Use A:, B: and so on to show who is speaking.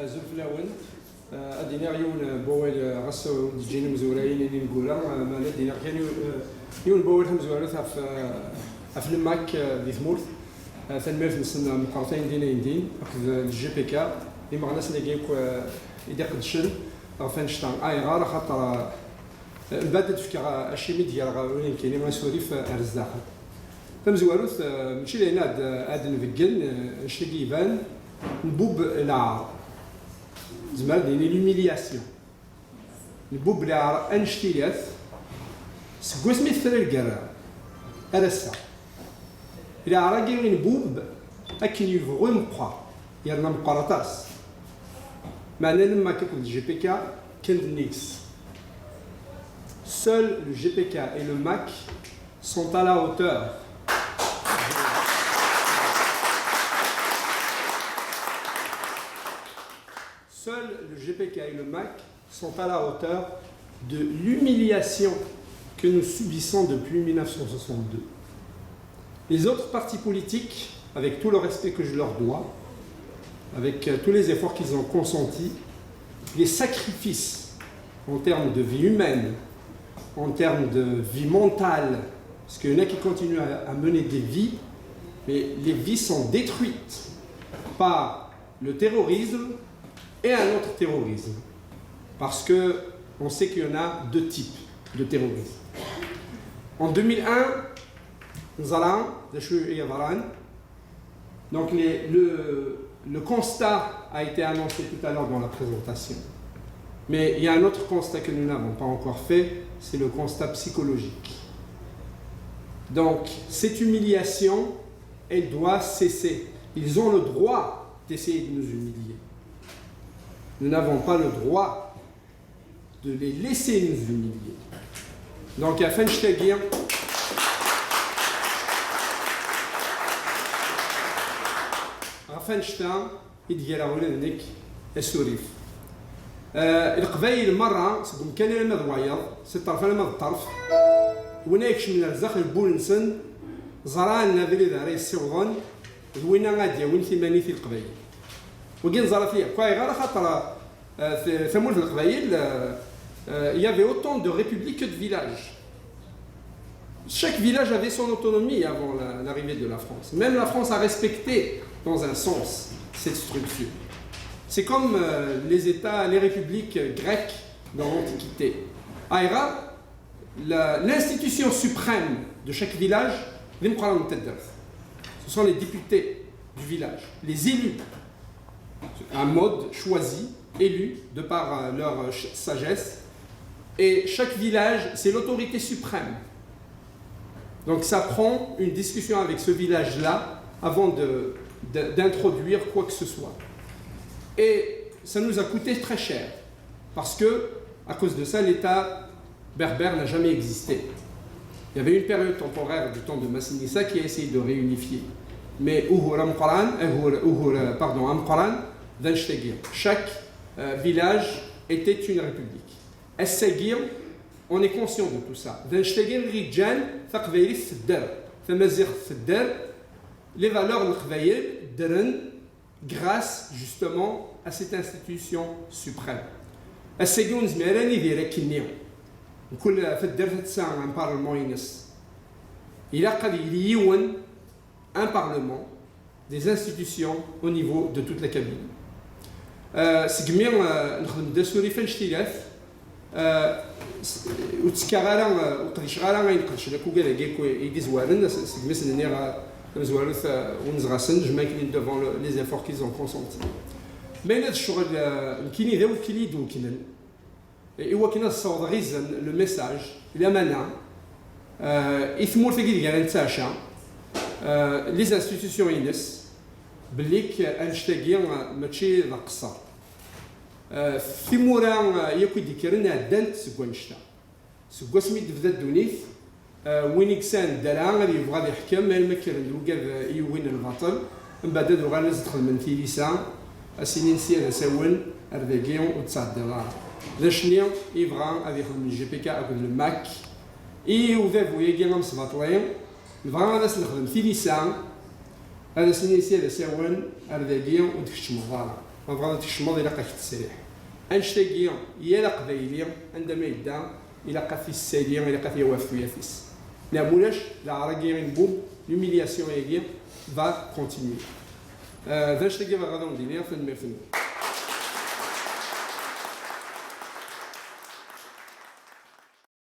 A: زفلاون ادينا يون بويل غسو جينا مزورين اللي نقولها ما لدينا كان يون بويل هم زوارث في الماك دي ثمورث ثنمرت نسنا مقارتين دينا يندين اخذ الجي بي كا اللي ما غناش نلاقيك اذا قدشن فانشتاين اي غار خاطر بدات فكره الشيمي ديال وين كاينين ما سوري في ارزاخ فمزواروث ماشي لهنا هاد نفكن شتي يبان نبوب العار زعما ديني لوميلياسيون نبوب العار انشتيات سكو سميت ثري الكرا ارسا العار كاين نبوب اكن يفغو مقا يرنا مقارطاس معناه لما كتكون الجي بي كا كان نيكس. Seul le GPK et le MAC sont à la hauteur. Seul le GPK et le MAC sont à la hauteur de l'humiliation que nous subissons depuis 1962. Les autres partis politiques, avec tout le respect que je leur dois, avec tous les efforts qu'ils ont consentis, les sacrifices en termes de vie humaine, en termes de vie mentale, parce qu'il y en a qui continuent à mener des vies, mais les vies sont détruites par le terrorisme et un autre terrorisme. Parce qu'on sait qu'il y en a deux types de terrorisme. En 2001, donc le constat a été annoncé tout à l'heure dans la présentation. Mais il y a un autre constat que nous n'avons pas encore fait, c'est le constat psychologique. Donc, cette humiliation, elle doit cesser. Ils ont le droit d'essayer de nous humilier. Nous n'avons pas le droit de les laisser nous humilier. Donc, à Fenchtagir, à Fenstein, il y a la Hollande et Sourif. القبائل مرة سكون كان لنا ضوايض سي طرف لنا الطرف وناكش من الزخ البولنسن زران ذري ذري السوغن وين غادي وين ثمانية القبائل وكين زرا فيها كواي غير خاطر ثمول في القبائل il y avait autant de républiques que de villages. Chaque village avait son autonomie avant l'arrivée de la France. Même la France a respecté dans un sens cette structure. C'est comme les États, les républiques grecques dans l'Antiquité. Aïra, l'institution suprême de chaque village, ce sont les députés du village, les élus. Un mode choisi, élu de par leur sagesse. Et chaque village, c'est l'autorité suprême. Donc ça prend une discussion avec ce village-là avant d'introduire quoi que ce soit. Et ça nous a coûté très cher, parce que, à cause de ça, l'État berbère n'a jamais existé. Il y avait une période temporaire du temps de Massinissa qui a essayé de réunifier. Mais chaque village était une république. As-Sagir, on est conscient de tout ça. Les valeurs de grâce justement à cette institution suprême. السجون زميراني ديال كنيو وكل في الدرجة ساعة un parlement ينس il a قد يليون un parlement des institutions au niveau de toute la cabine سجمير نخدم دسوري فنشتيلاف وتسكاغالا وقديش غالا غينقدش لك وكالا كيكو يدي زوارن سجمي سنير زوارث ونزغاسن جماكلين devant les efforts qu'ils ont consentis. Mais هذا الشغل كاين يداو كلي دوكنن ايوا كاين الصوت غيزن لو ميساج الى مانا اثمور في كاع نتاشا لي انستيتيوشن ينس بليك انشتاقي ماشي ذا قصر في مورا ياكو ديكرنا دانت سكوانشتا سكوا سميت بدا الدونيث وين يكسان دارها غادي يبغى يحكم ما كان وكاد يوين الباطل من بعد هادو غادي تدخل من تيليسا اسينين سي ساون ارباكيون وتصدر لا شنيا يبغى غادي يخدم من جي بي كا اكل الماك اي وذاك ويجي غامس باطوين يبغى غادي نخدم تيليسا هذا سينين سي ساون ارباكيون ودكش مغاره فغادي تشمض الى قاك التسريح انشتاقيا يا لا قبايليه عندما يدعى الى قاف الساديه الى قاف يوافق يافيس لا مولاش لا راكي نبوم l'humiliation va continuer. ذا شتاقي غادي ندير في الميرفن